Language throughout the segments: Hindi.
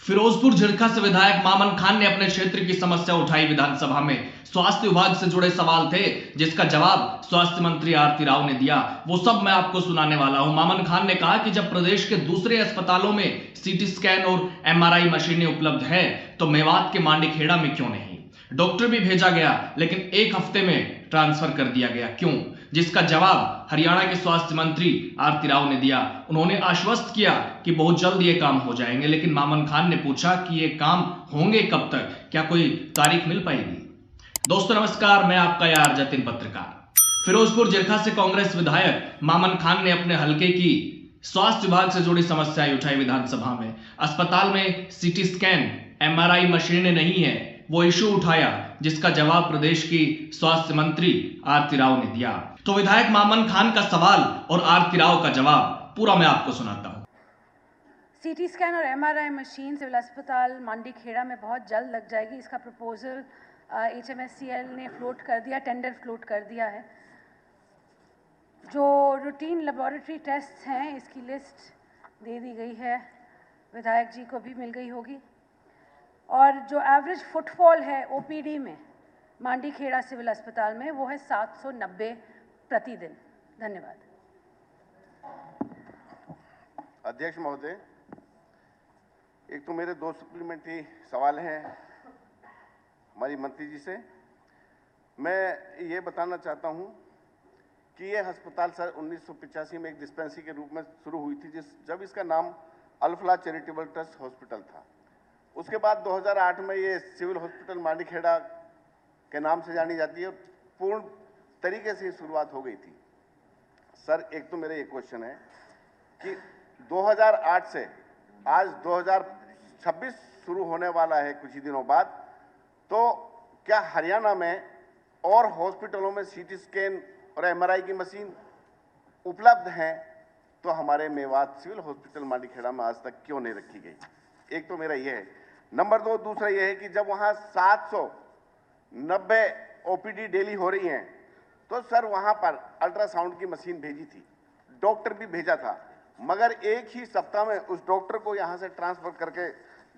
फिरोजपुर झिड़का से विधायक मामन खान ने अपने क्षेत्र की समस्या उठाई विधानसभा में। स्वास्थ्य विभाग से जुड़े सवाल थे जिसका जवाब स्वास्थ्य मंत्री आरती राव ने दिया। वो सब मैं आपको सुनाने वाला हूं। मामन खान ने कहा कि जब प्रदेश के दूसरे अस्पतालों में सीटी स्कैन और एमआरआई मशीनें उपलब्ध है तो मेवात के मांडीखेड़ा में क्यों नहीं। डॉक्टर भी भेजा गया लेकिन एक हफ्ते में ट्रांसफर कर दिया गया, क्यों? जिसका जवाब हरियाणा के स्वास्थ्य मंत्री आरती राव ने दिया। उन्होंने आश्वस्त किया कि बहुत जल्द ये काम हो जाएंगे, लेकिन मामन खान ने पूछा कि ये काम होंगे कब तक, क्या कोई तारीख मिल पाएगी? दोस्तों नमस्कार, मैं आपका यार जतिन पत्रकार। फिरोजपुर झिड़का से कांग्रेस विधायक मामन खान ने अपने हलके की स्वास्थ्य विभाग से जुड़ी समस्याएं उठाई विधानसभा में। अस्पताल में सीटी स्कैन एमआरआई मशीनें नहीं है, वो इशू उठाया जिसका जवाब प्रदेश की स्वास्थ्य मंत्री आरती राव ने दिया। तो विधायक मामन खान का सवाल और आरती राव का जवाब पूरा मैं आपको सुनाता हूं। सीटी स्कैन और एमआरआई मशीन सिविल अस्पताल मांडीखेड़ा में बहुत जल्द लग जाएगी। इसका प्रपोजल HMSCL ने फ्लोट कर दिया, टेंडर फ्लोट कर दिया है। जो रूटीन लेबोरेटरी टेस्ट्स हैं इसकी लिस्ट दे दी गई है, विधायक जी को भी मिल गई होगी। और जो एवरेज फुटफॉल है OPD में मांडीखेड़ा सिविल अस्पताल में वो है 790 प्रतिदिन। धन्यवाद। अध्यक्ष महोदय, एक तो मेरे 2 सप्लीमेंट्री सवाल हैं हमारी मंत्री जी से। मैं ये बताना चाहता हूं कि ये अस्पताल सर 1985 में एक डिस्पेंसरी के रूप में शुरू हुई थी, जब इसका नाम अल्फला चैरिटेबल ट्रस्ट हॉस्पिटल था। उसके बाद 2008 में ये सिविल हॉस्पिटल मांडीखेड़ा के नाम से जानी जाती है। पूर्ण तरीके से शुरुआत हो गई थी। सर एक तो मेरा ये क्वेश्चन है कि 2008 से आज 2026 शुरू होने वाला है कुछ ही दिनों बाद, तो क्या हरियाणा में और हॉस्पिटलों में सीटी स्कैन और एमआरआई की मशीन उपलब्ध हैं? तो हमारे मेवात सिविल हॉस्पिटल मांडीखेड़ा में आज तक क्यों नहीं रखी गई? एक तो मेरा ये है। नंबर 2, दूसरा ये है कि जब वहां 790 OPD डेली हो रही हैं, तो सर वहां पर अल्ट्रासाउंड की मशीन भेजी थी, डॉक्टर भी भेजा था, मगर एक ही सप्ताह में उस डॉक्टर को यहां से ट्रांसफर करके,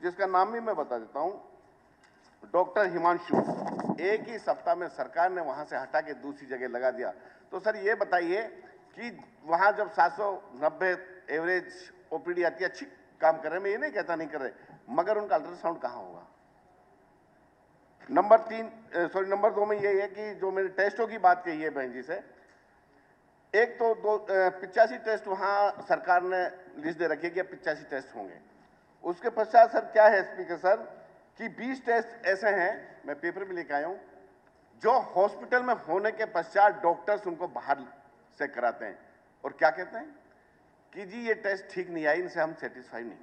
जिसका नाम भी मैं बता देता हूं, डॉक्टर हिमांशु, एक ही सप्ताह में सरकार ने वहां से हटा के दूसरी जगह लगा दिया। तो सर ये बताइए कि वहां जब 790 एवरेज OPD आती है, अच्छी काम कर रहे हैं, मैं ये नहीं कहता नहीं कर रहे, मगर उनका अल्ट्रासाउंड कहां होगा? नंबर 2 में ये है कि जो मैंने टेस्टों की बात कही है बहन जी से, एक तो 85 टेस्ट वहां सरकार ने लिस्ट दे रखी है कि 85 टेस्ट होंगे। उसके पश्चात सर क्या है स्पीकर सर कि 20 टेस्ट ऐसे हैं, मैं पेपर भी लेकर आया हूं, जो हॉस्पिटल में होने के पश्चात डॉक्टर्स उनको बाहर से कराते हैं और क्या कहते हैं कि जी ये टेस्ट ठीक नहीं आई, इनसे हम सेटिस्फाई नहीं।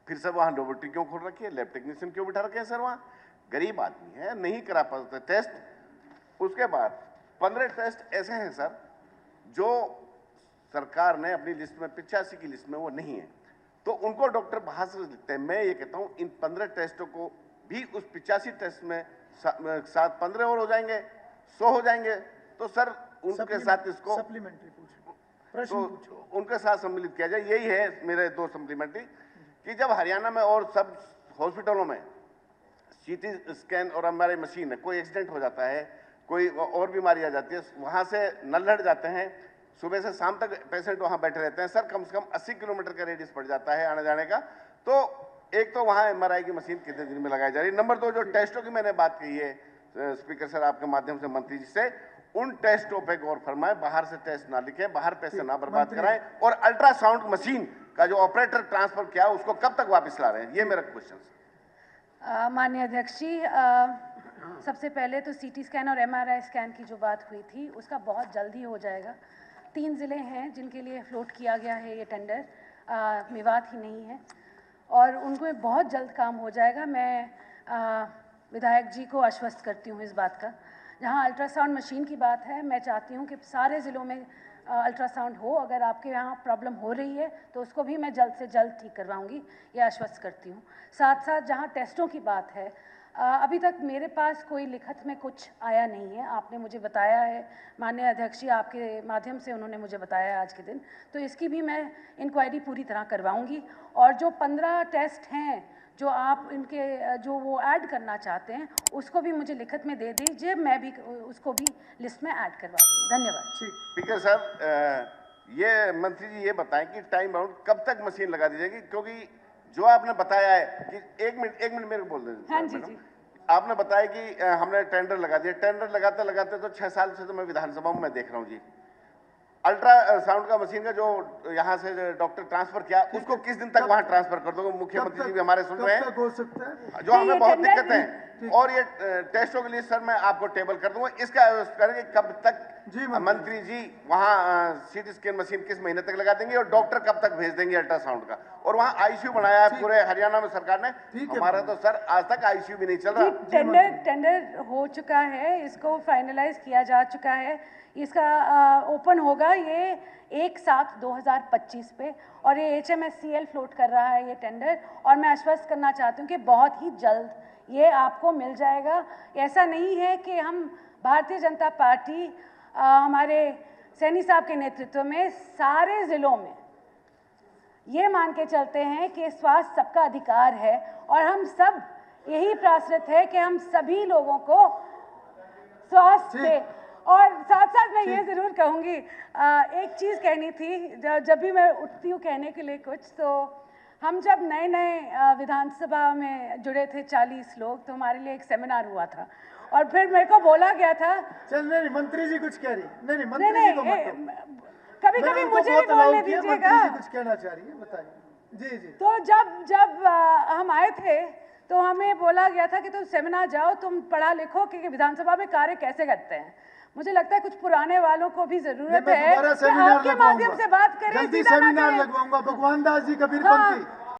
फिर सर वहां लेबोरेटरी क्यों खोल रखी है, लैब टेक्नीशियन क्यों बिठा रखे हैं? सर वहां गरीब आदमी है, नहीं करा पाते टेस्ट। उसके बाद 15 टेस्ट ऐसे हैं सर जो सरकार ने अपनी लिस्ट में 85 की लिस्ट में वो नहीं है, तो उनको डॉक्टर बाहर से लिखते हैं। मैं ये कहता हूं इन 15 टेस्टों को भी उस 85 टेस्ट में 15 और हो जाएंगे, 100 हो जाएंगे, तो सर उनके साथ इसको सप्लीमेंट्री प्रश्न पूछो, उनके साथ सम्मिलित किया जाए। यही है मेरे 2 सप्लीमेंट्री कि जब हरियाणा में और सब हॉस्पिटलों में सीटी स्कैन और एमआरआई मशीन है, कोई एक्सीडेंट हो जाता है, कोई और बीमारी आ जाती है, वहां से नल्हड़ जाते हैं, सुबह से शाम तक पेशेंट वहां बैठे रहते हैं सर, कम से कम 80 किलोमीटर का रेडियस पड़ जाता है आने जाने का। तो एक तो वहां एमआरआई की मशीन कितने दिन में लगाई जा रही है। नंबर 2, जो टेस्टों की मैंने बात कही है स्पीकर सर आपके माध्यम से मंत्री जी से, उन टेस्टों पर गौर फरमाएं, बाहर से टेस्ट ना लिखें, बाहर पैसे ना बर्बाद कराएं, और अल्ट्रासाउंड मशीन का जो ऑपरेटर ट्रांसफर किया उसको कब तक वापस ला रहे हैं, ये मेरा क्वेश्चन है। माननीय अध्यक्ष जी, सबसे पहले तो सीटी स्कैन और एमआरआई स्कैन की जो बात हुई थी उसका बहुत जल्द ही हो जाएगा। 3 ज़िले हैं जिनके लिए फ्लोट किया गया है ये टेंडर, मेवात ही नहीं है, और उनको बहुत जल्द काम हो जाएगा। मैं विधायक जी को आश्वस्त करती हूँ इस बात का। जहाँ अल्ट्रासाउंड मशीन की बात है, मैं चाहती हूँ कि सारे ज़िलों में अल्ट्रासाउंड हो। अगर आपके यहाँ प्रॉब्लम हो रही है तो उसको भी मैं जल्द से जल्द ठीक करवाऊँगी, ये आश्वस्त करती हूँ। साथ साथ जहाँ टेस्टों की बात है, अभी तक मेरे पास कोई लिखत में कुछ आया नहीं है। आपने मुझे बताया है, माननीय अध्यक्ष जी आपके माध्यम से उन्होंने मुझे बताया आज के दिन, तो इसकी भी मैं इंक्वायरी पूरी तरह करवाऊंगी। और जो 15 टेस्ट हैं जो आप इनके जो वो ऐड करना चाहते हैं उसको भी मुझे लिखित में दे दीजिए, मैं भी उसको भी लिस्ट में ऐड करवा दूँ। धन्यवाद। स्पीकर सर, ये मंत्री जी ये बताएं कि टाइम बाउंड कब तक मशीन लगा दी जाएगी, क्योंकि जो आपने बताया है कि एक मिनट मेरे को बोल दें। हाँ जी जी। आपने बताया कि हमने टेंडर लगा दिया, टेंडर लगाते लगाते तो 6 साल से तो मैं विधानसभा में देख रहा हूँ जी। अल्ट्रासाउंड का मशीन का जो यहाँ से डॉक्टर ट्रांसफर किया, उसको किस दिन तक वहाँ ट्रांसफर कर दोगे? मुख्यमंत्री जी भी हमारे सुन रहे हैं, हो सकता है जो हमें बहुत दिक्कत है। और ये टेस्टों के लिए सर मैं आपको टेबल कर दूंगा, इसका करेंगे कब तक जी मंत्री जी वहाँ सीटी स्कैन मशीन किस महीने तक लगा देंगे और डॉक्टर कब तक भेज देंगे अल्ट्रासाउंड का? और वहाँ आईसीयू बनाया है पूरे हरियाणा में सरकार ने, हमारा तो सर आज तक आईसीयू भी नहीं चल रहा। टेंडर हो चुका है, इसको फाइनलाइज किया जा चुका है, इसका ओपन होगा ये 1/7/2025 पे, और ये HMSCL फ्लोट कर रहा है ये टेंडर, और मैं आश्वस्त करना चाहती हूँ कि बहुत ही जल्द ये आपको मिल जाएगा। ऐसा नहीं है कि हम भारतीय जनता पार्टी हमारे सैनी साहब के नेतृत्व में सारे ज़िलों में ये मान के चलते हैं कि स्वास्थ्य सबका अधिकार है, और हम सब यही प्रयासरत है कि हम सभी लोगों को स्वास्थ्य दे। और साथ साथ मैं ये ज़रूर कहूँगी, एक चीज़ कहनी थी, जब भी मैं उठती हूँ कहने के लिए कुछ, तो हम जब नए नए विधानसभा में जुड़े थे 40 लोग, तो हमारे लिए एक सेमिनार हुआ था, और फिर मेरे को बोला गया था। चल नहीं, मंत्री जी कुछ कह रही, नहीं मंत्री जी को मत, कभी कभी मुझे भी बोलने दीजिएगा। कुछ कहना चाह रही है, बताइए। जी जी। तो जब हम आए थे तो हमें बोला गया था कि तुम सेमिनार जाओ, तुम पढ़ा लिखो कि विधानसभा में कार्य कैसे करते हैं। मुझे लगता है कुछ पुराने वालों को भी जरूरत है कि आपके माध्यम से बात करें, जल्दी सेमिनार लगवाऊंगा। भगवान दास जी कबीरपंथी